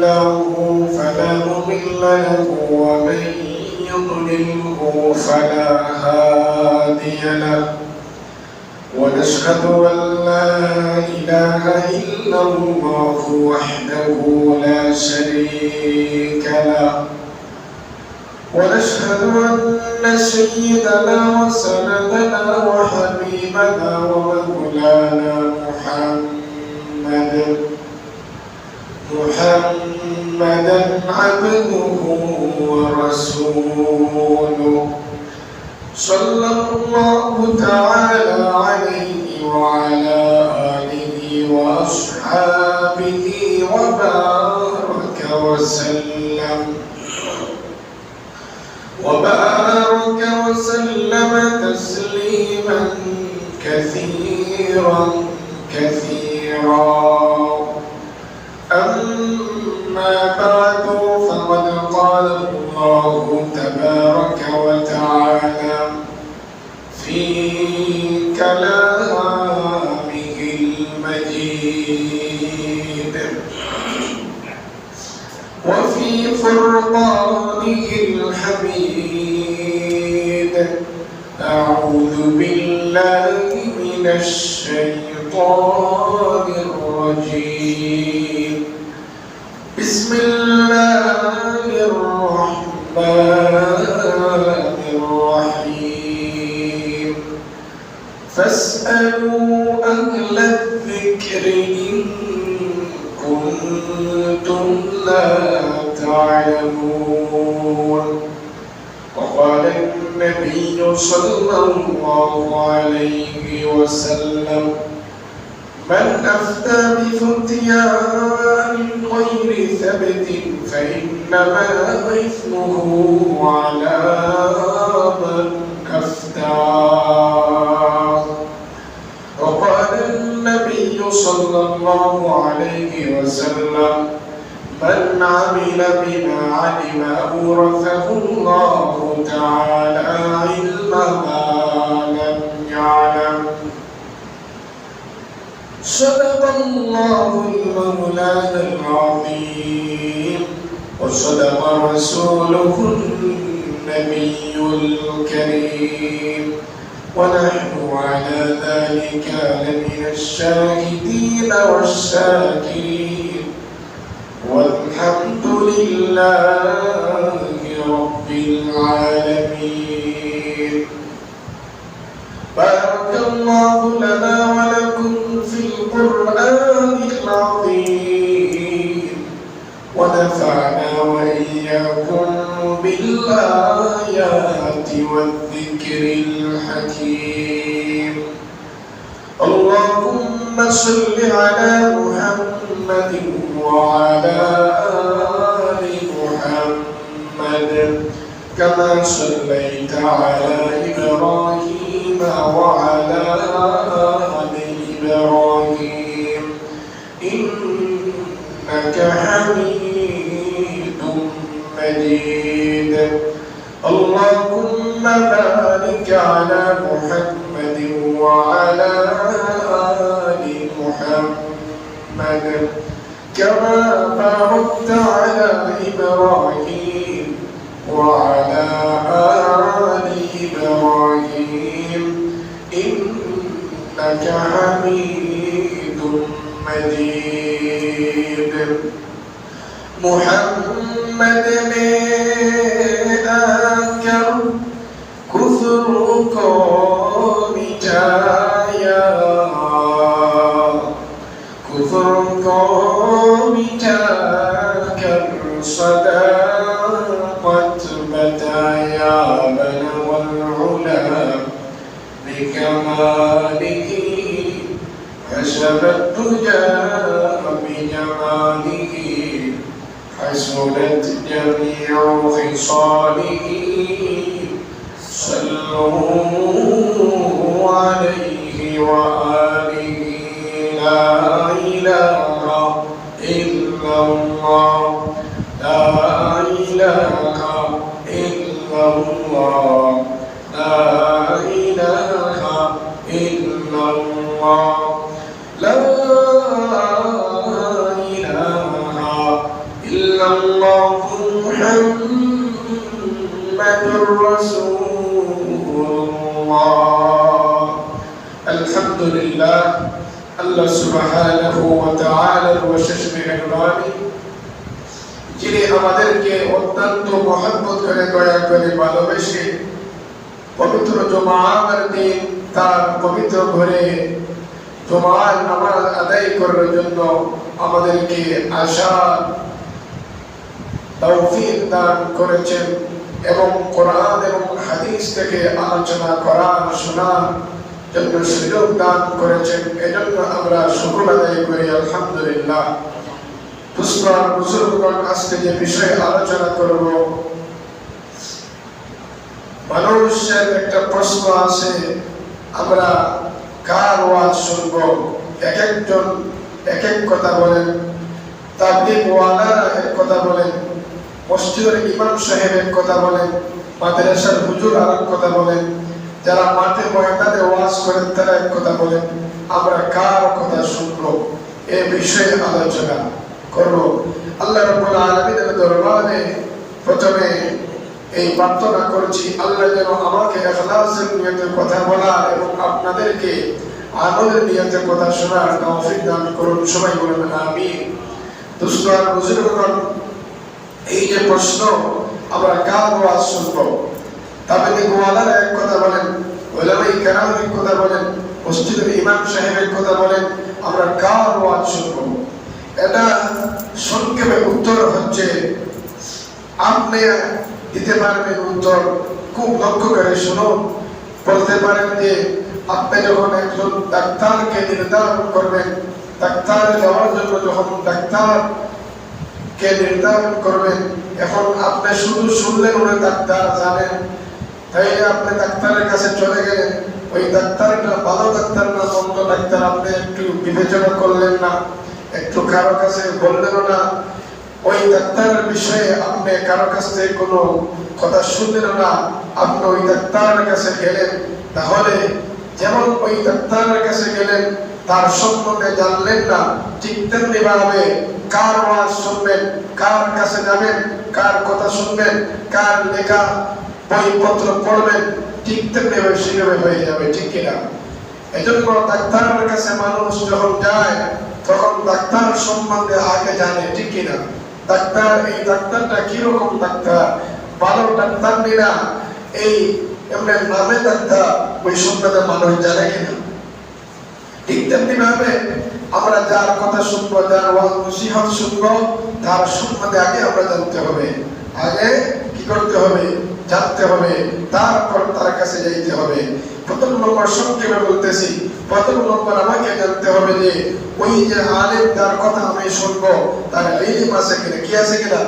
الله فلا مضل له ومن يضلله فلا هادي له ونشهد أن لا إله إلا الله وحده لا شريك له ونشهد أن سيدنا وسندنا وحبيبنا ومولانا محمدا عبده ورسوله صلى الله تعالى عليه وعلى آله وأصحابه وبارك وسلم تسليما كثيرا أما بعد فقد قال الله تبارك وتعالى في كلامه المجيد وفي فرقانه الحميد أعوذ بالله من الشيطان الرجيم بسم الله الرحمن الرحيم فاسألوا أهل الذكر إن كنتم لا تعلمون وقال النبي صلى الله عليه وسلم من أفتى بفتيا من غير ثبت فإنما إثمه على من أفتى وقال النبي صلى الله عليه وسلم من عمل بما علم أورثه الله تعالى علم ما لم يعلم صدق الله المولانا العظيم وصدق رسوله النبي الكريم ونحن على ذلك لمن الشاهدين والشاكرين والحمد لله رب العالمين. بارك الله لنا ولكم في القرآن العظيم ونفعنا وإياكم بالآيات والذكر الحكيم. اللهم صل على محمد وعلى آل محمد كما صليت على إبراهيم وعلى آل إبراهيم إنك حميد مجيد. اللهم بارك على محمد وعلى آل محمد كما باركت على إبراهيم وعلى آل إبراهيم إنك حميد مجيد. محمد نے آکر کفر کو مٹایا کفر کو مٹا کر صداقت بتایا بلغ العلا بكماله كشف الدجى بجماله حسنت جميع خصاله صلوا عليه وآله لا إله إلا الله لا إله إلا الله لا إله إلا الله لا إله illallah Muhammadur Rasulullah. Alhamdulillah, Allah subhanahu wa ta'ala অশেষ মেহেরবানি, যিনি আমাদেরকে অত্যন্ত মহব্বত করে দয়া করে ভালোবেসে পবিত্র জুমার দিন তার পবিত্র ঘরে জুমার নামাজ আদায় করার জন্য আমাদেরকে আসার তৌফিক দান করেছেন এবং কোরআন এবং হাদিস থেকে আলোচনা করার শোনার জন্য সুযোগ দান করেছেন। এজন্য আমরা শুকর আদায় করি আলহামদুলিল্লাহ। পুষ্পার বুজুর্গগণ, আজকে যে বিষয়ে আলোচনা করব, মানুষের একটা প্রশ্ন আছে, আমরা কার ওয়াজ শুনব? এক একজন এক এক কথা বলেন, তাবলীগ ওয়ালারা এক কথা বলেন, মসজিদের ইমাম সাহেব এক কথা বলেন, মাদ্রাসার হুজুর আর এক কথা বলেন, যারা মাঠে ময়দানে ওয়াজ করেন তারা এক কথা বলেন। আমরা কার কথা শুনব? এ বিষয়ে আলোচনা করব। আল্লাহ রাব্বুল আলামিনের দরবারে প্রথমে এই প্রার্থনা করছি, আল্লাহ যেন আমাকে ইখলাসের নিয়তে কথা বলার এবং আপনাদেরকে আমলের নিয়তে কথা শোনার তৌফিক দান করুন। সবাই বলুন আমিন। দুস্তার বুজুর্গগণ, এই যে প্রশ্ন, আমরা কার ওয়াজ শুনব? তাবলীগ ওয়ালারা এক কথা বলেন, উলামায়ে কেরাম এক কথা বলেন, মসজিদের ইমাম সাহেব এক কথা বলেন, আমরা কার ওয়াজ শুনব? এটা সংক্ষেপে উত্তর হচ্ছে, আপনি দিতে পারবেন উত্তর, খুব লক্ষ্য করে শুনুন। বলতে পারেন যে আপনি যখন একজন ডাক্তারকে নির্ধারণ করবেন, ডাক্তারে যাওয়ার জন্য যখন ডাক্তারকে নির্ধারণ করবেন, এখন আপনি শুধু শুনলেন উনি ডাক্তার জানেন, তাইলে আপনি ডাক্তারের কাছে চলে গেলেন, ওই ডাক্তারটা ভালো ডাক্তার না মন্দ ডাক্তার আপনি একটু বিবেচনা করলেন না, একটু কারো কাছে বললেন না, ওই ডাক্তারের বিষয়ে আপনি কারো কাছ থেকে কোনো কথা শুনলেন না, আপনি ওই ডাক্তারের কাছে গেলেন, তাহলে যেমন ওই ডাক্তারের কাছে গেলেন তার সম্বন্ধে জানলেন না, ঠিক তেমনি ভাবে কার ওয়াজ শুনবেন, কার কাছে যাবেন, কার কথা শুনবেন, কার লেখা বইপত্র পড়বেন, ঠিক তেমনি সেভাবে হয়ে যাবে, ঠিক কিনা? এজন্য ডাক্তারের কাছে মানুষ যখন যায় তখন ডাক্তার সম্বন্ধে আগে জানে, ঠিক কিনা? ডাক্তার, এই ডাক্তারটা কিরকম ডাক্তার, ভালো ডাক্তার নিনা এই এমনি নামে ডাক্তার, ওই সম্বন্ধে মানুষ জানে কিনা? ঠিক তেমনি ভাবে আমরা যার কথা শুনবো, যার ওয়াজ নসিহত শুনবো, তার সম্বন্ধে আগে আমরা জানতে হবে, আগে কি করতে হবে? জানতে হবে, তারপর তার কাছে যাইতে হবে। প্রথম নম্বর সংক্ষেপে বলতেছি, প্রথম নম্বর আমাকে জানতে হবে যে ওই যে আলেম যার কথা আমি শুনবো তার ইলম আছে কিনা, কি আছে কিনা?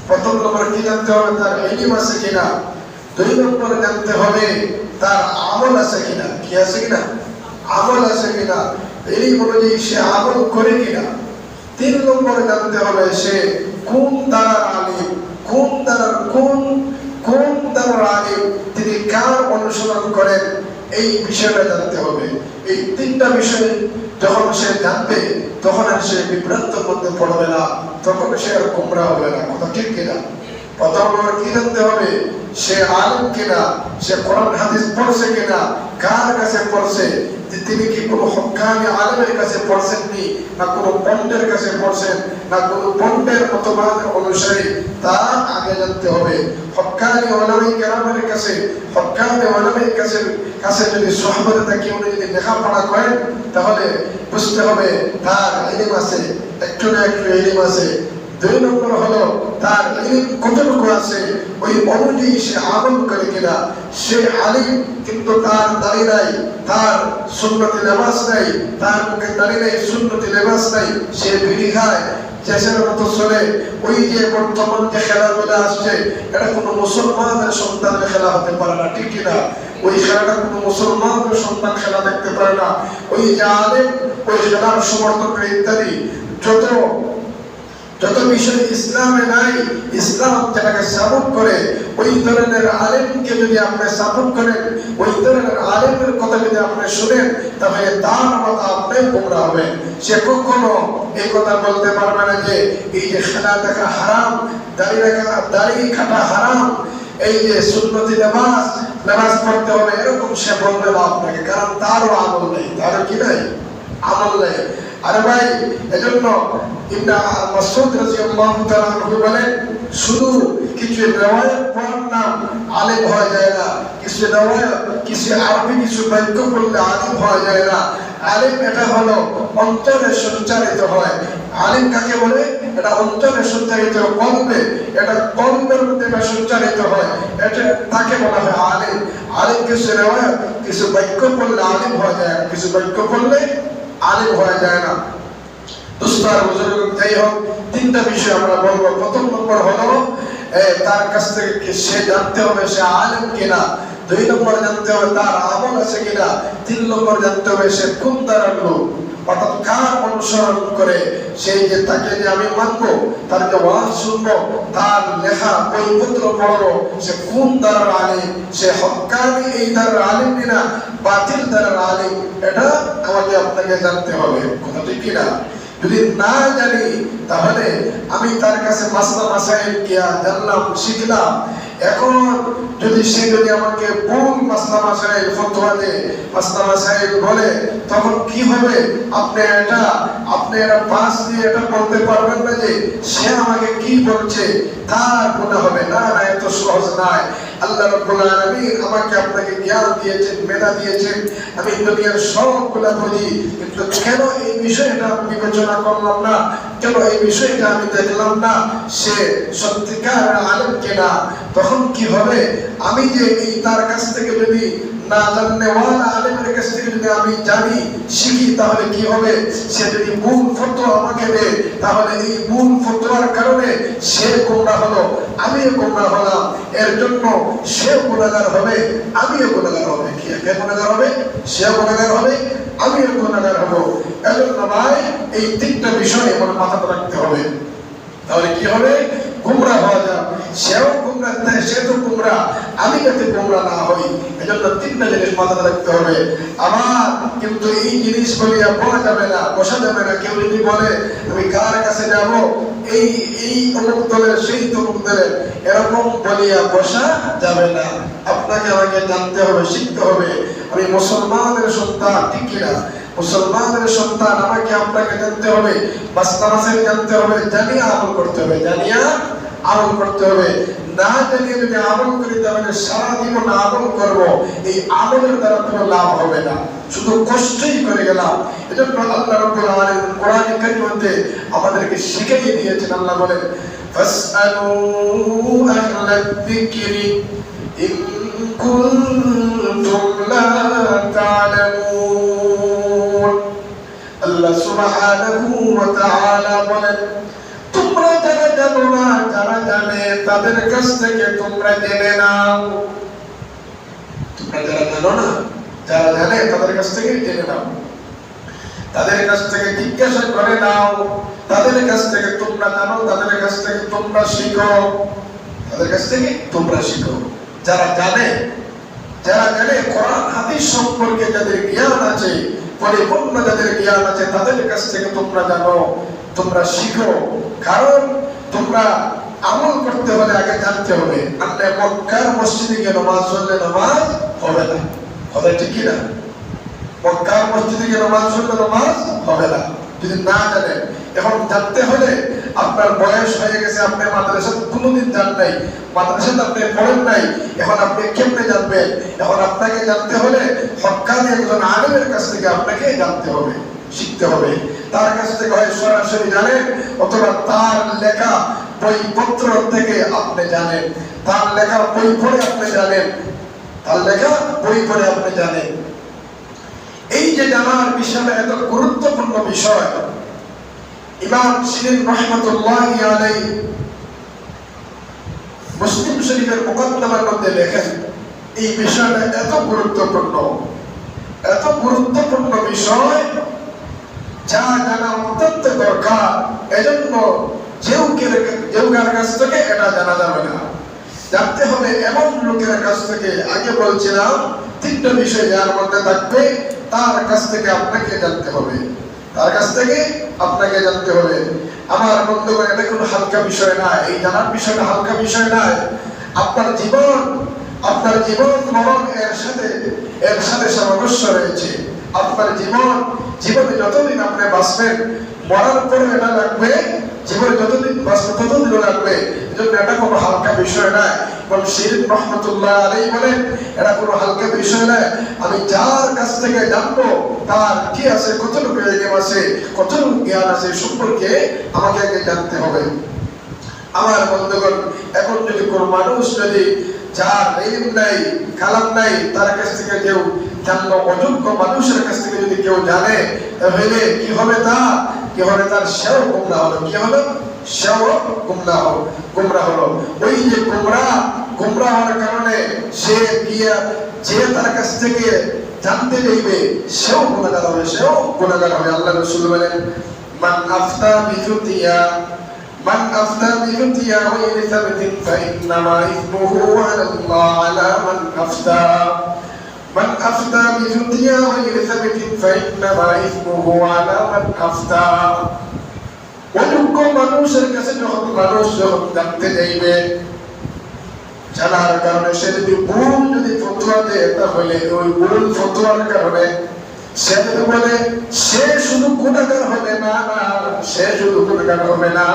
প্রথম নম্বর কি জানতে হবে? তার ইলম আছে কিনা। দুই নম্বর জানতে হবে তার আমল আছে কিনা, কি আছে কিনা? আমল আছে কিনা, ইলম অনুযায়ী সে আমল করে কিনা। তিন নম্বর জানতে হবে সে কোন দ্বারার আলিম, কোন দ্বারার আলিম, তিনি কার অনুসরণ করেন, এই বিষয়টা জানতে হবে। এই তিনটা বিষয় যখন সে জানবে তখন আর সে বিভ্রান্তের মধ্যে পড়বে না, তখন সে আর গোমরা হবে না, কথা ঠিক কিনা? প্রথম নম্বর কি জানতে হবে? সে আলিম কিনা, সে কোরআন হাদিস পড়ছে কিনা, কার কাছে পড়ছে, তিনি কি কোনো হক্কানি আলেমের কাছে পড়ছেননি, না কোনো পণ্ডিতের কাছে পড়ছেন, না কোনো পণ্ডিতের মতবাদ অনুসারী, তা আগে জানতে হবে। হক্কানি উলামায়ে কেরামের কাছে, হক্কানি উলামায়ে কাছে যদি সোহবতে থাকি, উনি যদি লেখাপড়া করেন, তাহলে বুঝতে হবে তার ইলম আছে, একটু না একটু ইলম আছে। দুই নম্বর হলো তার ইলম কতটুকু আছে, ওই অনুযায়ী সে আমল করে কিনা। সে আলিম কিন্তু তার দাড়ি নাই, তার সুন্নতি নামাজ নাই, তার মুখে দাড়ি নাই, সুন্নতি নামাজ নাই, সে বিড়ি খায়, চেষের মতো চলে। ওই যে বর্তমান যে খেলাধুলা আসছে, এটা কোনো মুসলমানের সন্তানের খেলা হতে পারে না, ঠিক কিনা? ওই খেলাটা কোনো মুসলমানের সন্তান খেলা দেখতে পারে না। ওই যে আলেম, ওই খেলার সমর্থক ইত্যাদি যত বিষয় ইসলামে নাই, ইসলাম যেটাকে সাপোর্ট করে, ওই ধরনের আলেমকে যদি আপনি সাপোর্ট করেন, ওই ধরনের আলেমের কথা যদি আপনি শুনেন, তাহলে তার মতো আপনি গোমরা হবেন। সে কখনো এই কথা বলতে পারবে না যে এই যে খেলা দেখা হারাম, দাড়ি কাটা হারাম, এই যে সুন্নতি নামাজ পড়তে হবে, এরকম সে বলবে না আপনাকে, কারণ তারও আমল নেই। তারও কি নাই? আমল নেই। আরে ভাই, এজন্য ইবনে মাসউদ রাদিয়াল্লাহু তাআলা আনহু বলেন, শুধু কিছু রিওয়ায়াত পড়লাম আলেম হয়ে যায় না, কিছু রিওয়ায়াত, কিছু আরবি কিছু বাক্য পড়লে আলেম হয়ে যায় না। আলেম এটা হলো অন্তরে সঞ্চারিত হয়। আলেম কাকে বলে? এটা অন্তরে সঞ্চারিত কলবে, এটা কলবের মধ্যে সঞ্চারিত হয়, এটা তাকে বলা হয় আলেম। আলেম কিছু রিওয়ায়াত, কিছু বাক্য পড়লে আলেম হয়ে যায় না, কিছু বাক্য পড়লে আলেম হয়ে যায় না। দুস্তার বুজুর্গ, যাই হোক, তিনটা বিষয় আমরা বলবো। প্রথম নম্বর হলো তার কাছ থেকে সে জানতে হবে সে আলেম কিনা। 2 নম্বর জানতে হবে তার আমল আছে কিনা। 3 নম্বর জানতে হবে সে কোন দ্বারার লোক, অর্থাৎ কার অনুসরণ করে সেই যে তাকে যে আমি মানবো, তার যে ওয়াজ শুনবো, তার লেখা বইপত্র পড়বো, সে কোন দ্বারার আলেম, সে হক্কানি এই দ্বারার আলেম কিনা বাতিল দ্বারার আলেম, এটা আমাকে আপনাকে জানতে হবে। কথা ঠিক কিনা? যদি না জানি তাহলে আমি তার কাছে মাসলা মাসাইল কিয়া জানলাম, শিখলাম, এখন যদি সে যদি আমাকে ভুল মাসলা মাসাইল ফতোয়া দেয়, মাসলা মাসাইল বলে, তখন কি হবে? আপনি এটা পাস দিয়ে এটা বলতে পারবেন না যে সে আমাকে কি বলছে, তার গুনাহ হবে না। না, এত সহজ নয়। আল্লাহ রাব্বুল আলামিন আমাকে আপনাকে জ্ঞান দিয়েছেন, মেধা দিয়েছেন, আমি দুনিয়ার সবগুলা বুঝি, কিন্তু কেন এই বিষয়টা আমি বিবেচনা করলাম না, কেন এই বিষয়টা আমি দেখলাম না সে সত্যিকার আলেম কিনা? তখন কি হবে? আমি যে এই তার কাছ থেকে যদি না জানলে ওয়ালা আলেমের কাছ থেকে যদি আমি জানি, শিখি, তাহলে কি হবে? সে যদি ভুল ফতোয়া আমাকে দেয়, তাহলে এই ভুল ফতোয়ার কারণে সে গোমরাহ হলো, আমিও গোমরাহ হলাম। এর জন্য সে গুনাহগার হবে, আমিও গুনাহগার হবে। কে গুনাহগার হবে? সে গুনাহগার হবে, আমিও গুনাহগার হব। এজন্য ভাই, এই 3টা বিষয় আমার মাথায় রাখতে হবে। তাহলে কি হবে? গোমরা হওয়া যায়। সেও গোমরা, সে তো গোমরা, আমি যাতে গোমরা না হই, এজন্য 3টা জিনিস মাথায় রাখতে হবে। আমার কিন্তু এই জিনিস বলিয়া বলা যাবে না, বসা যাবে না। কেউ যদি বলে আমি কার কাছে যাব, এই অমুক দলের, সেই তমুক দলের, এরকম বলিয়া বসা যাবে না। আপনাকে আমাকে জানতে হবে, শিখতে হবে। আমি মুসলমানের সন্তান, ঠিক কিনা? মুসলমানের সন্তান, আমাকে আপনাকে জানতে হবে, মাসলা মাসাইল জানতে হবে, জানিয়া আমল করতে হবে, জানিয়া আমল করতে হবে। না জানিয়ে যদি আমল করি, তাহলে সারা জীবন আমল করব, এই আমলের দ্বারা কোনো লাভ হবে না, শুধু কষ্টই করে গেলাম। এজন্য আল্লাহ রাব্বুল আলামিন কোরআনে কারীমের মধ্যে আমাদেরকে শিখিয়ে দিয়েছেন। আল্লাহ বলেন, ফাসআলু আহলাদ যিকরি ইন কুনতুম লা তা'লামুন। আল্লাহ সুবহানাহু ওয়া তাআলা বলেন, তোমরা যারা জানো না, যারা জানে তাদের কাছ থেকে তোমরা জেনে নাও। তোমরা যারা জানো না, যারা জানে তাদের কাছ থেকে জেনে নাও, তাদের কাছ থেকে জিজ্ঞাসা করে নাও, তাদের কাছ থেকে তোমরা জানো, তাদের কাছ থেকে তোমরা শিখো, তাদের কাছ থেকে তোমরা শিখো। যারা জানে কোরআন হাদিস সম্পর্কে যাদের জ্ঞান আছে, পরিপূর্ণ যাদের জ্ঞান আছে, তাদের কাছ থেকে তোমরা জানো, তোমরা শিখো। কারণ তোমরা আমল করতে হলে আগে জানতে হবে। আপনি মক্কার মসজিদে গিয়ে নামাজ পড়লে নামাজ হবে না। কথা ঠিক কিনা? মক্কার মসজিদে গিয়ে নামাজ পড়লে নামাজ হবে না যদি না জানেন। এখন জানতে হলে আপনার বয়স হয়ে গেছে, আপনি মাদ্রাসা কোনোদিন যান নাই, মাদ্রাসাতে আপনি পড়েন নাই, এখন আপনি কেমনে জানবেন? এখন আপনাকে জানতে হলে হক্কানি একজন আলেমের কাছ থেকে আপনাকে জানতে হবে, শিখতে হবে। তার কাছ থেকে হয় সরাসরি জানেন, অথবা তার লেখা বইপত্র থেকে আপনি জানেন, তার লেখা বই পড়ে আপনি জানেন, তার লেখা বই পড়ে আপনি জানেন। এই যে জানার বিষয়টা এত গুরুত্বপূর্ণ বিষয়, ইমাম সিরিন রাহমাতুল্লাহি আলাইহি মুসলিম শরীফের মুকদ্দমার মধ্যে লেখেন, এই বিষয়টা এত গুরুত্বপূর্ণ বিষয়, যা জানা অত্যন্ত দরকার। এজন্য কেউ কার কাছ থেকে এটা জানা যাবে না। জানতে হবে এমন লোকের কাছ থেকে। আগে বলছিলাম তিনটা বিষয় যার মধ্যে থাকবে তার কাছ থেকে আপনাকে জানতে হবে, তার কাছ থেকে আপনাকে জানতে হবে। আমার বন্ধুগণ, এটা কোনো হালকা বিষয় না, এই জানার বিষয়টা হালকা বিষয় নয়। আপনার জীবন মরণ এর সাথে সামঞ্জস্য রয়েছে। আপনার জীবনে যতদিন আপনি বাঁচবেন, মরার পরে এটা লাগবে, জীবনে যতদিন বাঁচবে ততদিন লাগবে। এজন্য এটা কোনো হালকা বিষয় নয়। এবং শিরিন রহমতুল্লাহ আলাইহি বলেন, এটা কোনো হালকা বিষয় নয়। আমি যার কাছ থেকে জানবো তার কি আছে, কতটুকু ইলম আছে, কতটুকু জ্ঞান আছে সম্পর্কে আমাকে আগে জানতে হবে। আমার বন্ধুগণ, এখন যদি কোনো মানুষ যদি যার ইলম নাই, কালাম নাই, তার কাছ থেকে কেউ জানলো, অযোগ্য মানুষের কাছ থেকে যদি কেউ জানে, তাহলে কি হবে? তার সেও গুমরাহ হলো। কি হলো? সেও গুমরাহ হলো। ওই যে গুমরাহ হওয়ার কারণে যে তার কাছ থেকে জানতে চাইবে সেও গুনাহগার হবে। আল্লাহ রাসূল বলেন, মান আফতা বিফতিয়া غير ثبت فإنما إثمه على الله على من أفتى بفتيا غير ثبت فإنما إثمه على من أفتى। অযোগ্য মানুষের কাছে যখন জানতে চাইবে, জানার কারণে সে যদি ভুল ফতোয়া দেয়, তাহলে ওই ভুল ফতোয়ার কারণে সে যদি বলে সে শুধু গুনাহগার হবে না,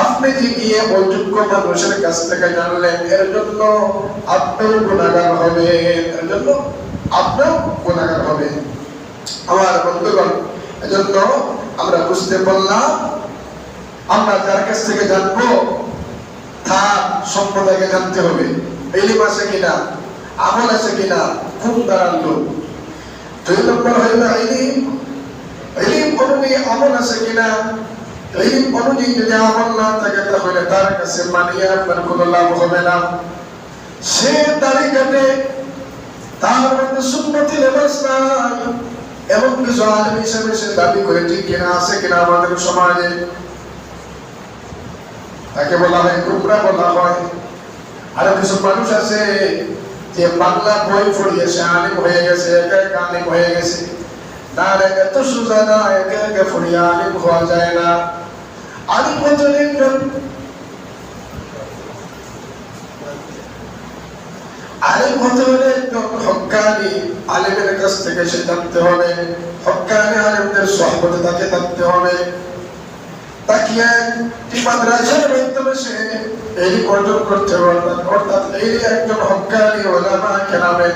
আপনি যে গিয়ে অযোগ্য মানুষের কাছ থেকে জানলেন, এর জন্য আপনিও গুনাহগার হবেন। আমার বন্ধুগণ, এজন্য আমরা বুঝতে পারলাম, আমরা যার কাছ থেকে জানবো তার সম্প্রদায়কে জানতে হবে, ইলম আছে কিনা, আমল আছে কিনা, কোন দ্বারার লোক। 2 নম্বর হইল ইলম অনুযায়ী আমল আছে কিনা। ইলম অনুযায়ী যদি আমল না থাকে, তাহলে তার কাছে মানিয়ে আপনার কোনো লাভ হবে না। সে দাড়ি কাটে, তার মধ্যে সুন্নতি লেবাস নাই, এবং কিছু আলেম হিসেবে সে দাবি করে, ঠিক কিনা, আছে কিনা আমাদের সমাজে, তাকে বলা হয় গুমরা বলা হয়। আর কিছু মানুষ আছে যে বাংলা বই পড়িয়ে সে আলেম হয়ে গেছে, একা আলেম হয়ে গেছে। না রে, এত সোজা না, একা পড়িয়ে আলেম হওয়া যায় না। আলেম হতে হলে একজন হক্কানি আলেমের কাছ থেকে সে জানতে হবে, হক্কানি আলেমদের সোহবতে তাকে থাকতে হবে। তাকিয়ে মাদ্রাসার মাধ্যমে সে ইলম অর্জন করতে হবে, অর্থাৎ একজন হক্কানি উলামা কেরামের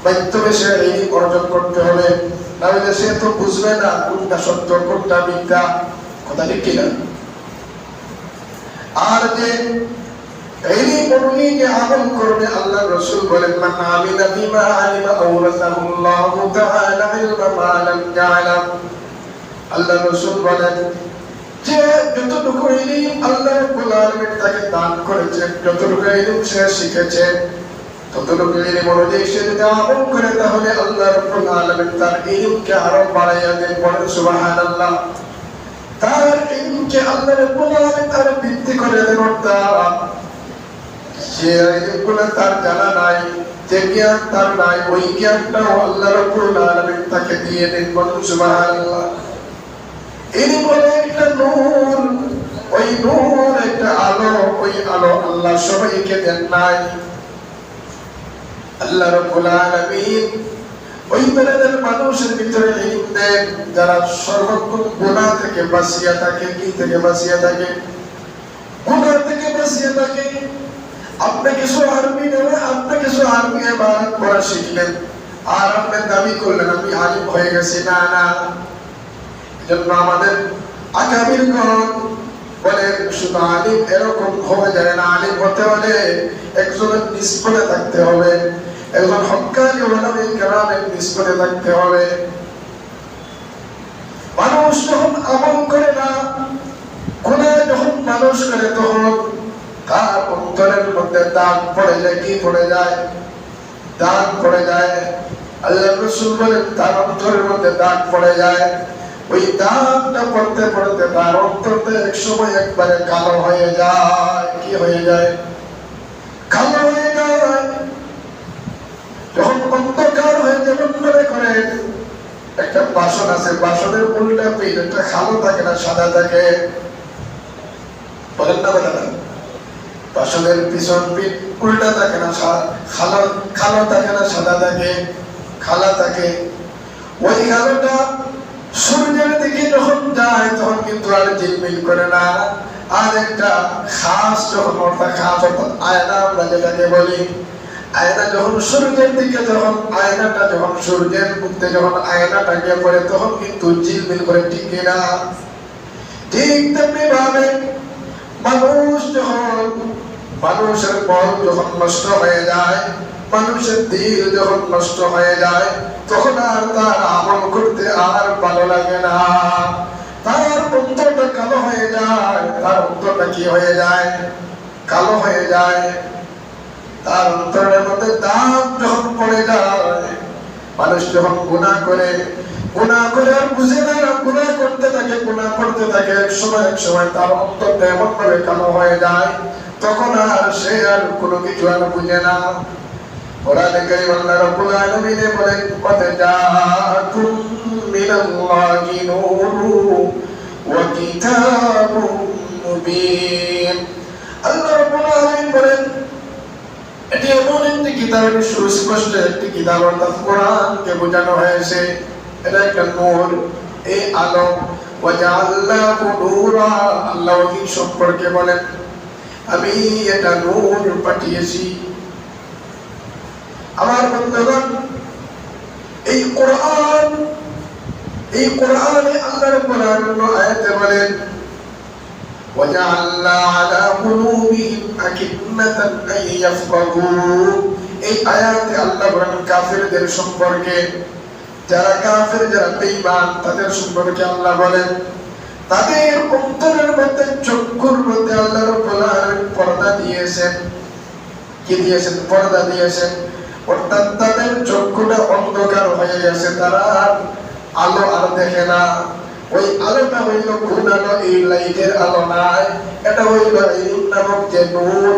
মাধ্যমে সে ইলম অর্জন করতে হবে। নাহলে সে তো বুঝবে না কোনটা সত্য কোনটা মিথ্যা, কথা ঠিক কিনা। আর যে ইলম অনুযায়ী যে আমল করবে, আল্লাহ রাসূল বলেন, মান আমিলা বিমা আলিমা আওরাসাহুল্লাহু তাআলা ইলমা মা লাম ইয়ালাম। আল্লাহ রাসূল বলেন যে যতটুকু ইলম আল্লাহ রাব্বুল আলামিন তাকে দান করেছেন, যতটুকু ইলম সে শিখেছে, ততটুকু ইলম অনুযায়ী সে যদি আমল করে, তাহলে আল্লাহ রাব্বুল আলামিন তার ইলমকে আরো বাড়াইয়া দেন। বলেন সুবহানাল্লাহ। তার ইলমকে আল্লাহ রাব্বুল আলামিন তার বৃদ্ধি করে দেন। অর্থাৎ যে ইলমগুলো তার জানা নাই, যে জ্ঞান তার নাই, ওই জ্ঞানটাও আল্লাহ রাব্বুল আলামিন তাকে দিয়ে দেন। বলেন সুবহানাল্লাহ। ইলম হলো একটা নূর, ওই নূর একটা আলো, ওই আলো আল্লাহ সবাইকে দেন নাই। আল্লাহ রাব্বুল আলামিন ওই ধরনের মানুষের ভিতরে ইলম দেন যারা সর্বক্ষণ গুনাহ থেকে বাঁচিয়া থাকে। কি থেকে বাঁচিয়া থাকে? গুনাহ থেকে বাঁচিয়া থাকে। আপনি কিছু আরবি ইবাদত করা শিখলেন, আর আপনি দাবি করলেন আমি আলিম হয়ে গেছি। না, এজন্য আমাদের আকাবিরগণ বলেন, শুধু আলিম এরকম হয়ে যায় না। আলিম হতে হলে একজনের নিষ্পদে থাকতে হবে, একজন হক্কানি উলামা কেরামের নিষ্পদে থাকতে হবে। মানুষ যখন আমল করে না, গুনাহ যখন মানুষ করে, তখন তার অন্তরের মধ্যে দাগ পড়ে যায়। কি পড়ে যায়? দাগ পড়ে যায়। আল্লাহ রাসূল বলেন, তার অন্তরের মধ্যে দাগ পড়ে যায়। ওই দাগটা পড়তে পড়তে তার অন্তরটা এক সময় একবারে কালো হয়ে যায়। কি হয়ে যায়? কালো হয়ে যায়। যখন অন্ধকার হয়ে যেমন মনে করেন একটা বাসন আছে, বাসনের উল্টা পিঠ একটা কালো থাকে না সাদা থাকে, বলেন না বলেন না, বাসনের পিছন পিঠ উল্টা থাকে না, কালো থাকে না সাদা থাকে, কালা থাকে। ওই কালোটা সূর্যের দিকে যখন যায় তখন কিন্তু আর ঝিলমিল করে না। আর একটা খাস যখন অর্থাৎ খাস অর্থাৎ আয়না আমরা যেটাকে বলি, আয়না যখন সূর্যের দিকে যখন আয়নাটা যখন সূর্যের মধ্যে যখন আয়নাটা গিয়ে পড়ে তখন কিন্তু ঝিলমিল করে, ঠিক কিনা? ঠিক তেমনি ভাবে মানুষ যখন মানুষের মন যখন নষ্ট হয়ে যায়, মানুষের দিল যখন নষ্ট হয়ে যায় তখন আর তার আমল করতে আর ভালো লাগে না। তার অন্তরটা কালো হয়ে যায়। তার অন্তরটা কি হয়ে যায়? কালো হয়ে যায়। তার অন্তরের মধ্যে দাগ যখন পড়ে যায়, মানুষ যখন গুনাহ করে আর বুঝে না, গুনাহ করতে থাকে এক সময় তার অন্তরটা এমন ভাবে কালো হয়ে যায় তখন আর সে আর কোনো কিছু আর বুঝে না। কোরআনে কারীম আল্লাহ রাব্বুল আলামিন বলেন, কদ জাআকুম মিনাল্লাহি নূরুন ওয়া কিতাবুম মুবিন। আল্লাহ রাব্বুল আলামিন বলেন, এটি এমন একটি কিতাব, সুস্পষ্ট একটি কিতাব অর্থাৎ কোরআনকে বোঝানো হয়েছে। এটা একটা নূর, এই আলো। ওয়া জাআলনাহু নূরা, আল্লাহ কি সম্পর্কে বলেন, আমি এটা নূর পাঠিয়েছি। আমার বন্ধুগণ, এই কোরআনে আল্লাহ রাব্বুল আলামিন আয়াতে বলেন, وَجَعَلْنَا عَلَى قُلُوبِهِمْ أَكِنَّةً أَن يَفْقَهُوا। এই আয়াতে আল্লাহ বলেন কাফেরদের সম্পর্কে, যারা কাফের, যারা বেঈমান, তাদের সম্পর্কে আল্লাহ বলেন তাদের অন্তরের মধ্যে, চক্ষুর মধ্যে আল্লাহ রাব্বুল আলামিন পর্দা দিয়েছেন। কি দিয়েছেন? পর্দা দিয়েছেন। অর্থাৎ তাদের চক্ষুটা অন্ধকার হয়ে গেছে, তারা আলো আর দেখে না। ওই আলোটা হইল কোন আলো? এই লাইটের আলো নাই, এটা হইল ইলম নামক যে নূর।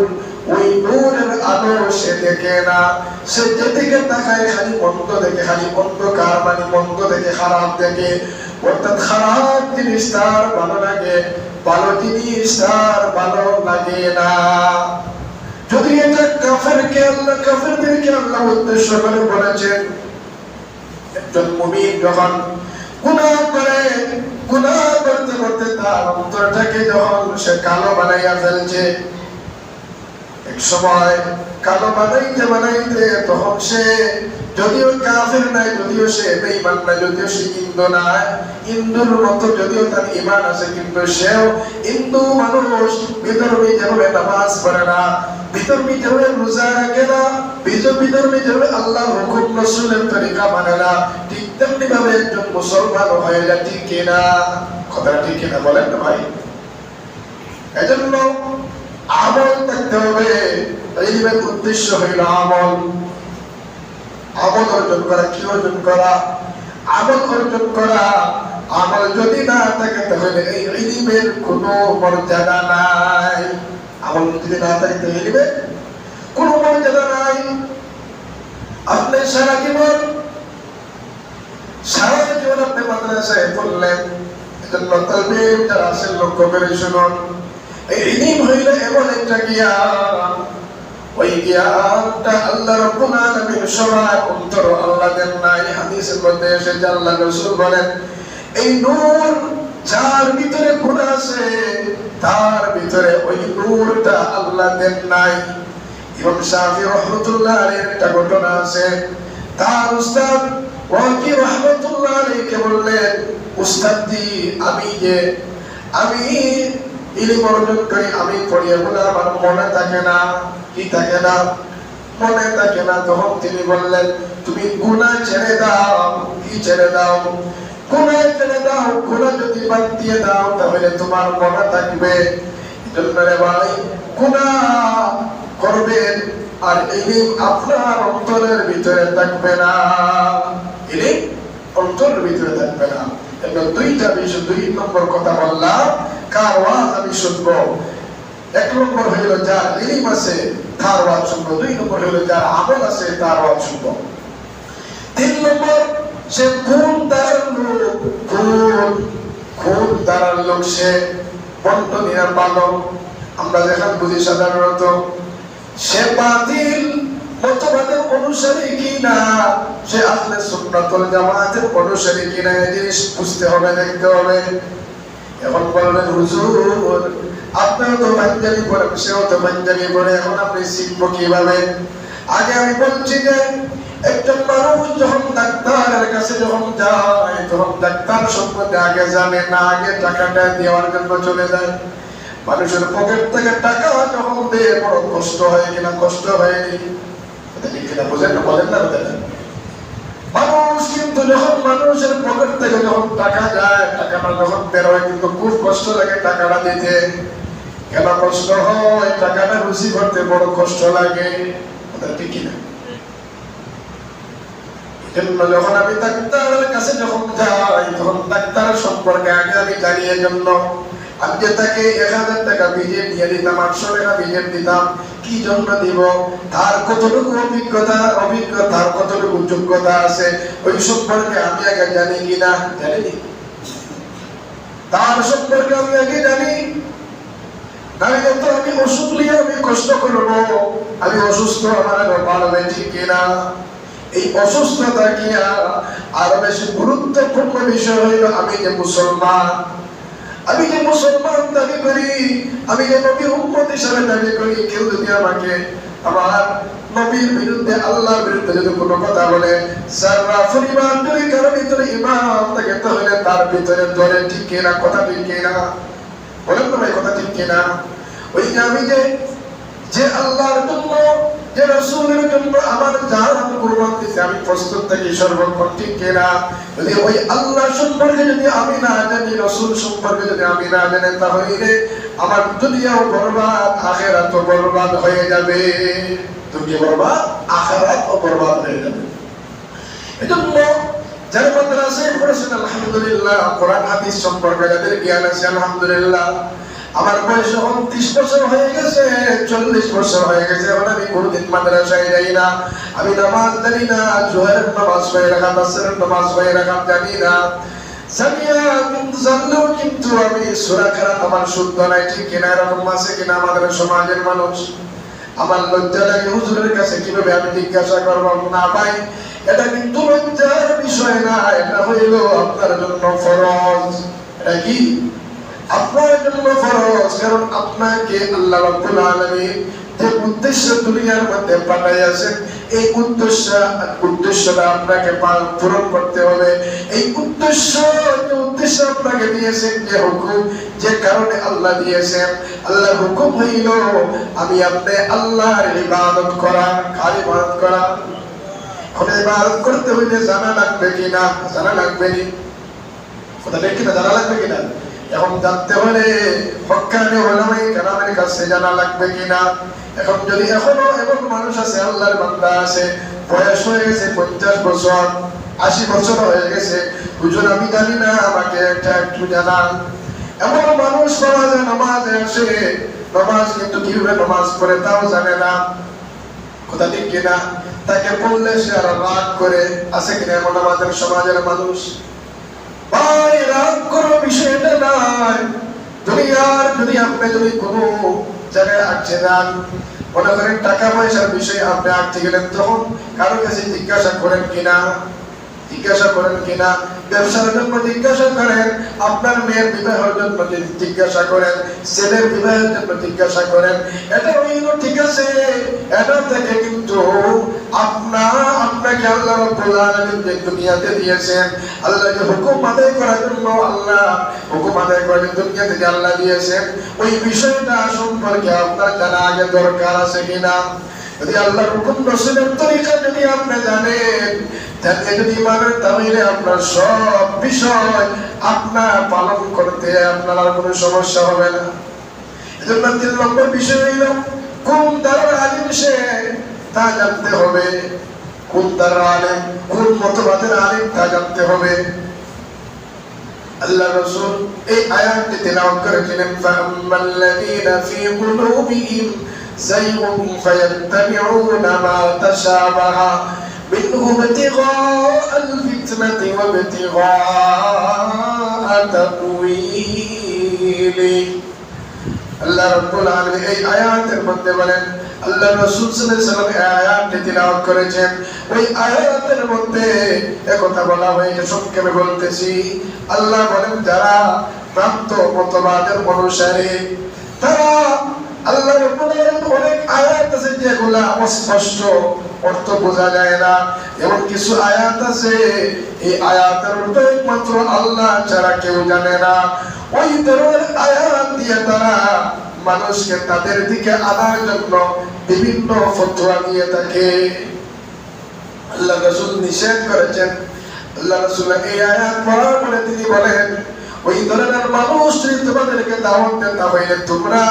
ওই নূরের আলো সে দেখে না। সে যেদিকে তাকায় খালি মন্দ দেখে, খালি অন্ধকার, মানে মন্দ দেখে, খারাপ দেখে। অর্থাৎ খারাপ জিনিস তার ভালো লাগে, ভালো জিনিস তার ভালো লাগে না। যদি এটা কাফেরদেরকে আল্লাহ উদ্দেশ্য করে বলেছেন, একজন মুমিন যখন গুনাহ করতে করতে তার অন্তরটাকে যখন সে কালো বানাইয়া ফেলছে, এক সময় কালো বানাইতে তখন সে যদিও কাফের নাই, যদিও সে বেঈমান নাই, যদিও সে হিন্দু নাই, হিন্দুর মতো যদিও তার ঈমান আছে, কিন্তু সেও হিন্দু মানুষ। বিধর্মী যেভাবে নামাজ পড়ে না, বিধর্মী যেভাবে রোজা রাখে না, বিধর্মী যেভাবে আল্লাহর হুকুম রাসূলের তরিকা মানে না, ঠিক তেমনি ভাবে একজন মুসলমান হয়ে যায়। ঠিক কিনা? কথাটা ঠিক কিনা বলেন না ভাই? এজন্য আমল করতে হবে। ইলমের উদ্দেশ্য হইল আমল অর্জন করা। কি অর্জন করা? আমল অর্জন করা। আমল যদি না থাকে তাহলে এই ইলমের কোনো মর্যাদা নাই। আমল যদি না থাকে তাহলে ইলমের কোনো মর্যাদা নাই। আপনি সারা জীবন আপনি মাদ্রাসায় পড়লেন, এজন্য তালবীর যারা আছেন লক্ষ্য করে শুনুন, এই ইলম হইল এমন একটা জ্ঞান, ওই জ্ঞানটা আল্লাহ রাব্বুল আলামিন সবার অন্তর আল্লাহ দেন নাই। হাদিসের মধ্যে এসেছে আল্লাহ রাসূল বলেন, এই নূর যার ভিতরে গুণ আছে তার ভিতরে ওই নূরটা আল্লাহ দেন নাই। ইমাম শাফি রাহমাতুল্লাহ আলাইহির একটা ঘটনা আছে। তার উস্তাদ ওয়াকি রাহমাতুল্লাহ আলাইহি বললেন, উস্তাদজি, আমি ইলম অর্জন করি, আমি পড়িয়ে বলে আমার মনে থাকে না। কি থাকে না? মনে থাকে না। তখন তিনি বললেন, তুমি গুনাহ ছেড়ে দাও। কি ছেড়ে দাও? গুনাহ ছেড়ে দাও। গুনাহ যদি বাদ দিয়ে দাও তাহলে তোমার মনে থাকবে। এজন্য রে ভাই, গুনাহ করবেন আর ইলম আপনার অন্তরের ভিতরে থাকবে না। ইলম অন্তরের ভিতরে থাকবে না। এজন্য দুইটা বিষয়, 2 নম্বর কথা বললাম, কার ওয়াজ আমি শুনবো। 1 নম্বর হইল যার ইলম আছে তার ওয়াজ শুনবো। 2 নম্বর হলো যার আমল আছে তার ওয়াজ শুনবো। 3 নম্বর সে কোন দ্বারার লোক, কোন দ্বারার লোক সে বন্টনীয় পালক। আমরা যেখানে বুঝি সাধারণত সে বাতিল মতবাদের অনুসারী কিনা, সে আহলে সুন্নাত ওয়াল জামাতের অনুসারী কিনা, এই জিনিস বুঝতে হবে, দেখতে হবে। এখন বলবেন হুজুর আপনিও তো পাঞ্জাবি পড়েন, সেও তো পাঞ্জাবি পড়ে, এখন আপনি শিখবো কিভাবে? আগে আমি বলছি যে একটা মানুষ যখন ডাক্তারের কাছে যখন যায়, তখন ডাক্তার সম্পর্কে আগে জানে না, আগে টাকাটা দেওয়ার জন্য চলে যায়। মানুষের পকেট থেকে টাকা যখন দেয় বড় কষ্ট হয় কিনা? কষ্ট হয়নি? ঠিক কিনা? বুঝেন না? বলেন না? মানুষ কিন্তু যখন মানুষের পকেট থেকে যখন টাকা যায়, টাকাটা যখন বেরোয় কিন্তু খুব কষ্ট লাগে টাকাটা দিতে। কেন কষ্ট হয়? টাকাটা রুচি করতে বড় কষ্ট লাগে। ঠিক কিনা? যখন আমি ডাক্তারের কাছে যখন যাই, তখন ডাক্তার সম্পর্কে আগে আমি জানি। এই জন্য আমি যে তাকে 1000 টাকা ভিজিট দিয়ে দিতাম, 800 টাকা ভিজিট দিতাম, কি জন্য দিব? তার কতটুকু অভিজ্ঞতার কতটুকু যোগ্যতা আছে ওই সম্পর্কে আমি আগে জানি কিনা? জানি। তার সম্পর্কে আমি আগে জানি। নাহলে তো আমি অসুখ নিয়ে আমি কষ্ট করবো, আমি অসুস্থ, আমার পারবে ঠিক কিনা? এই অসুস্থতা কি আরো বেশি গুরুত্বপূর্ণ বিষয় হইল আমি যে মুসলমান, আমি যে মুসলমান দাবি করি, আমি যে নবীর উম্মত হিসেবে দাবি করি, কেউ যদি আমাকে আমার নবীর বিরুদ্ধে, আল্লাহর বিরুদ্ধে যদি কোনো কথা বলে, যারা পরিমাণ যদি কারো ভিতরে ঈমান থাকে তাহলে তার ভিতরে ধরে। ঠিক কিনা? কথা ঠিক কিনা? বলেন তো ভাই, কথা ঠিক কিনা? ওই যে আমি যে আল্লাহর জন্য, যে রাসূলের জন্য আমার জান কুরবান দিতে আমি প্রস্তুত থাকি সর্বক্ষণ। ঠিক কিনা? যদি ওই আল্লাহ সম্পর্কে যদি আমি না জানি, রাসূল সম্পর্কে যদি আমি না জানি, তাহলে আমার দুনিয়াও বরবাদ, আখিরাতও বরবাদ হয়ে যাবে। দুনিয়া বরবাদ, আখিরাতও বরবাদ হয়ে যাবে। এজন্য যারা মাদ্রাসায় পড়েছেন আলহামদুলিল্লাহ, কোরআন হাদিস সম্পর্কে যাদের জ্ঞান আছে আলহামদুলিল্লাহ। আমার বয়স এখন 30 বছর হয়ে গেছে, 40 বছর হয়ে গেছে, এখন আমি কোনদিন মাদ্রাসায় যাই না। আমি নামাজ জানি না, জোহরের নামাজ কয় রাকাত, আসরের নামাজ কয় রাকাত জানি না। জানলেও কিন্তু আমি সূরা কেরাত আমার শুদ্ধ নাই। ঠিক কিনা? এরকম আছে কিনা আমাদের সমাজের মানুষ? আমার লজ্জা লাগে হুজুরের কাছে কিভাবে আমি জিজ্ঞাসা করবো? না ভাই, এটা কিন্তু লজ্জার বিষয় না, এটা হইল আপনার জন্য ফরজ। এটা কি? আপনার জন্য ফরজ। কারণ আপনাকে আল্লাহ রাব্বুল আলামিন যে উদ্দেশ্য দুনিয়ার মধ্যে পাঠাইয়াছেন, এই উদ্দেশ্যটা আপনাকে পূরণ করতে হবে। এই উদ্দেশ্য আপনাকে দিয়েছেন, যে হুকুম, যে কারণে আল্লাহ দিয়েছেন, আল্লাহর হুকুম হইল আমি আপনি আল্লাহর ইবাদত করা। কার ইবাদত করা? এখন ইবাদত করতে হইলে জানা লাগবে কিনা? জানা লাগবে নি? কথা ঠিক কিনা? জানা লাগবে কিনা? এখন জানতে হলে হক্কানি উলামায়ে কেরামের কাছে জানা লাগবে কিনা? এখন যদি এখনো এমন মানুষ আছে, আল্লাহর বান্দা আছে, বয়স হয়ে গেছে 50 বছর, 80 বছর হয়ে গেছে, হুজুর আমি জানি না, আমাকে একটু জানান। এমন মানুষ পাওয়া যায় নামাজে আসে, নামাজ কিন্তু কিভাবে নামাজ পড়ে তাও জানে না। কথা ঠিক কিনা? তাকে বললে সে আর রাগ করে। আছে কিনা এমন আমাদের সমাজের মানুষ? ভাই, রাগ করার বিষয়টা নাই। দুনিয়ার যদি আপনি যদি কোনো জায়গায় আটকে যান, মনে করেন টাকা পয়সার বিষয়ে আপনি আটকে গেলেন, তখন কারো কাছে জিজ্ঞাসা করেন কিনা? জিজ্ঞাসা করেন কিনা? ব্যবসার জন্য জিজ্ঞাসা করেন, আপনার মেয়ের বিবাহের জন্য জিজ্ঞাসা করেন, ছেলের বিবাহের জন্য জিজ্ঞাসা করেন। এটা হইল ঠিক আছে, এটা থেকে কিন্তু আপনাকে আল্লাহ রাব্বুল আলামিন যে দুনিয়াতে দিয়েছেন, আল্লাহ যে হুকুম আদায় করার জন্য, আল্লাহ হুকুম আদায় করার জন্য দুনিয়াতে যে আল্লাহ দিয়েছেন, ওই বিষয়টা সম্পর্কে আপনার জানা আগে দরকার আছে কিনা? যদি আল্লাহর হুকুম রাসূলের তরিকা যদি আপনি জানেন, তাহলে যদি মানেন, তাহলে আপনার সব বিষয় আপনার পালন করতে আপনার আর কোনো সমস্যা হবে না। এজন্য 3 নম্বর বিষয় হইল কোন দ্বারা আলিম সে তা জানতে হবে। কোন দ্বারা আলিম, কোন মতবাদের আলিম তা জানতে হবে। আল্লাহ রাসূল এই আয়াতটি তেলাওয়াত করেছিলেন, ফাআম্মাল্লাযীনা ফী কুলুবিহিম زيغ فيتبعون ما تشابه منه ابتغاء الفتنة وابتغاء تأويله আল্লাহ রাব্বুল আলামিন এই আয়াতের মধ্যে বলেন, আল্লাহ রাসূল সাল্লাল্লাহু আলাইহি ওয়াসাল্লাম এই আয়াতটি তিলাওয়াত করেছেন। ওই আয়াতের মধ্যে একথা বলা হয়েছে, সংক্ষেপে বলতেছি। আল্লাহ বলেন যারা প্রাপ্ত মতবাদের অনুসারী তারা, আল্লাহ রাব্বুল আলামিন অনেক আয়াত আছে যেগুলা অস্পষ্ট, অর্থ বোঝা যায় না। এমন কিছু আয়াত আছে এই আয়াতের অর্থ একমাত্র আল্লাহ ছাড়া কেউ জানে না। ওই ধরনের আয়াত দিয়ে তারা মানুষকে তাদের দিকে আনার জন্য বিভিন্ন ফতোয়া দিয়ে থাকে। আল্লাহ রাসূল নিষেধ করেছেন। আল্লাহ রাসূল এই আয়াত পড়ার পরে তিনি বলেন, ওই ধরনের মানুষ যদি তোমাদেরকে দাওয়াত দেন তাহলে তোমরা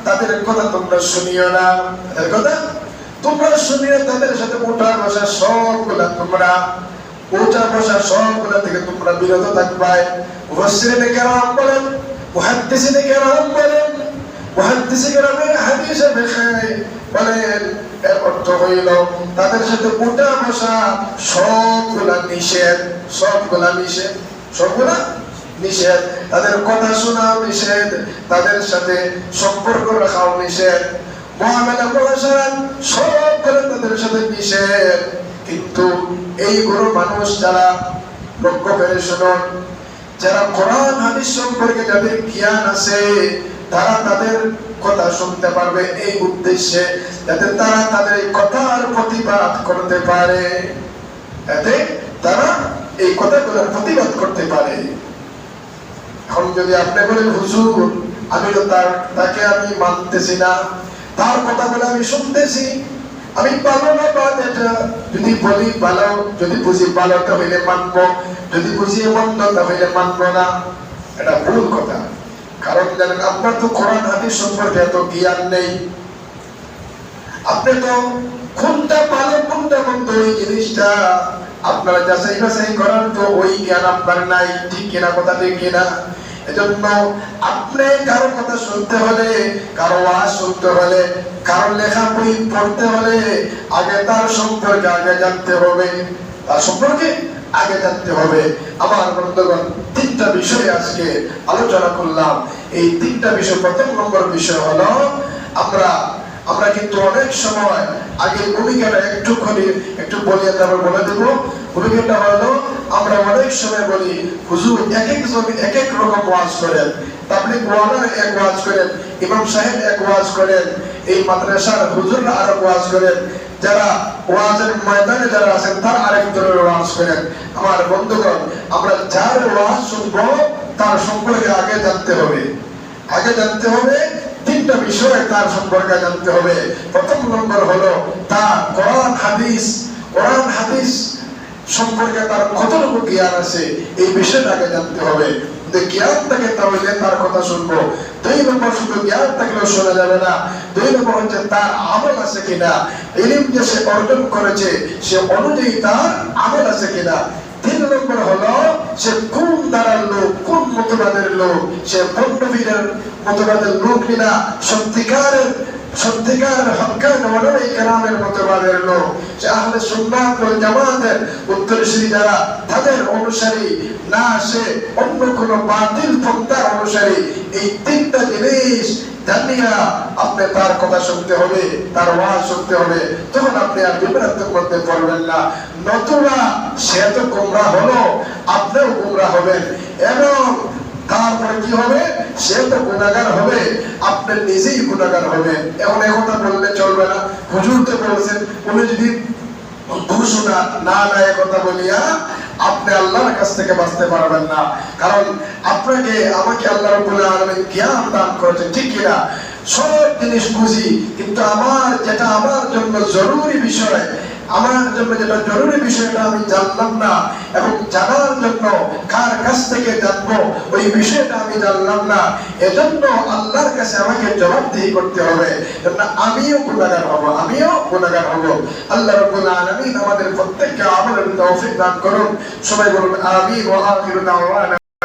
তাদের কথা তোমরা শুনিও না। তাদের কথা তোমরা শুনিয়ে তাদের সাথে উঠা বসা সবগুলা তোমরা উঠা বসা সবগুলা থেকে তোমরা বিরত থাকবে। মুফাসসিরিনে কেরাম বলেন, মুহাদ্দিসিনে কেরাম বলেন, মুহাদ্দিসে কেরামের হাদিসে ব্যাখ্যায় বলেন এর অর্থ হইল তাদের সাথে উঠা বসা সবগুলা নিষেধ, সবগুলা নিষেধ, সবগুলা নিষেধ। তাদের কথা শোনাও নিষেধ, তাদের সাথে সম্পর্ক রাখাও নিষেধ, মুআমালা করা সবগুলো তাদের সাথে নিষেধ। কিন্তু এইগুলো মানুষ যারা লক্ষ্য করে শুনুন, যারা কোরআন হাদিস সম্পর্কে যাদের জ্ঞান আছে তারা তাদের কথা শুনতে পারবে এই উদ্দেশ্যে যাতে তারা তাদের এই কথার প্রতিবাদ করতে পারে, যাতে তারা এই কথাগুলোর প্রতিবাদ করতে পারে। এখন যদি আপনি বলেন হুজুর আমি তো তাকে আমি মানতেছি না, তার কথাগুলো আমি শুনতেছি, আমি ভালো না বাদ এটা যদি বলি ভালো, যদি বুঝি ভালো তাহলে মানবো, যদি বুঝি মন্দ তাহলে মানবো না, এটা ভুল কথা। কারণ জানেন আপনার তো কোরআন হাদিস সম্পর্কে এত জ্ঞান নেই। আপনি তো কোনটা ভালো কোনটা মন্দ ওই জিনিসটা আপনারা যাচাই বাছাই করার তো ওই জ্ঞান আপনার নাই, ঠিক কিনা? কথা ঠিক কিনা? এজন্য আপনি কারো কথা শুনতে হলে, কারো ওয়াজ শুনতে হলে, কারো লেখা বই পড়তে হলে আগে তার সম্পর্কে আগে জানতে হবে, তার সম্পর্কে আগে জানতে হবে। আমার বন্ধুগণ, তিনটা বিষয় আজকে আলোচনা করলাম। এই তিনটা বিষয়, প্রথম নম্বর বিষয় হলো আমরা কিন্তু অনেক সময় আগে ভূমিকাটা একটু বলি, তারপর বলে দেবো। ভূমিকাটা হলো আমরা অনেক সময় বলি হুজুর এক এক রকম ওয়াজ করেন, তাবলীগ ওয়ালা এক ওয়াজ করেন, ইমাম সাহেব এক ওয়াজ করেন, এই মাদ্রাসার হুজুররা আরেক ওয়াজ করেন, যারা ওয়াজের ময়দানে যারা আছেন তার আরেক ধরনের ওয়াজ করেন। আমার বন্ধুগণ, আমরা যার ওয়াজ শুনবো তার সম্পর্কে আগে জানতে হবে, আগে জানতে হবে। তিনটা বিষয় তার সম্পর্কে জানতে হবে। প্রথম নম্বর হলো তার কোরআন হাদিস সম্পর্কে তার কতটুকু জ্ঞান আছে এই বিষয়টা আগে জানতে হবে। জ্ঞান থাকে তাহলে তার কথা শুনবো। দুই নম্বর, শুধু জ্ঞান থাকলেও শোনা যাবে না। দুই নম্বর হচ্ছে তার আমল আছে কিনা, ইলম যে সে অর্জন করেছে সে অনুযায়ী তার আমল আছে কিনা। তিন নম্বর হলো সে কোন ধারার লোক, কোন মতবাদের লোক, সে বন্ডবীরের মতবাদের লোক কিনা, সত্যিকার হক্কানি ওলামায়ে কেরামের মতবাদের লোক, সে আহলে সুন্নাত ওয়াল জামাতের উত্তরসূরি যারা তাদের অনুসারী না, সে অন্য কোন বাতিল পন্থার অনুসারী। এই তিনটা জিনিস জানিয়া আপনি তার কথা শুনতে হবে, তার ওয়াজ শুনতে হবে, তখন আপনি আর বিভ্রান্তির মধ্যে পড়বেন না। নতুবা সে তো গোমরাহ হলো, আপনিও গোমরাহ হবেন, এবং তারপরে কি হবে, সে তো গুনাহগার হবে, আপনি নিজেই গুনাহগার হবেন। এখন কথা বললে চলবে না। হুজুর তো বলেছেন, উনি যদি ঘোষণা না দেয় কথা বলিয়া আপনি আল্লাহর কাছ থেকে বাঁচতে পারবেন না। কারণ আমাকে আল্লাহ রাব্বুল আলামিন জ্ঞান দান করেছেন, ঠিক কিনা? সব জিনিস বুঝি, কিন্তু যেটা আমার জন্য জরুরি বিষয়, যেটা জরুরি বিষয়টা আমি জানলাম না, এবং জানার জন্য কার কাছ থেকে জানবো ওই বিষয়টা আমি জানলাম না। এজন্য আল্লাহর কাছে আমাকে জবাবদিহি করতে হবে, আমিও গুনাহগার হব। আল্লাহ রাব্বুল আলামিন আমাদের প্রত্যেককে আমলের তৌফিক দান করুন। সবাই বলুন আমিন। ওয়া আখিরু দাওয়ানা।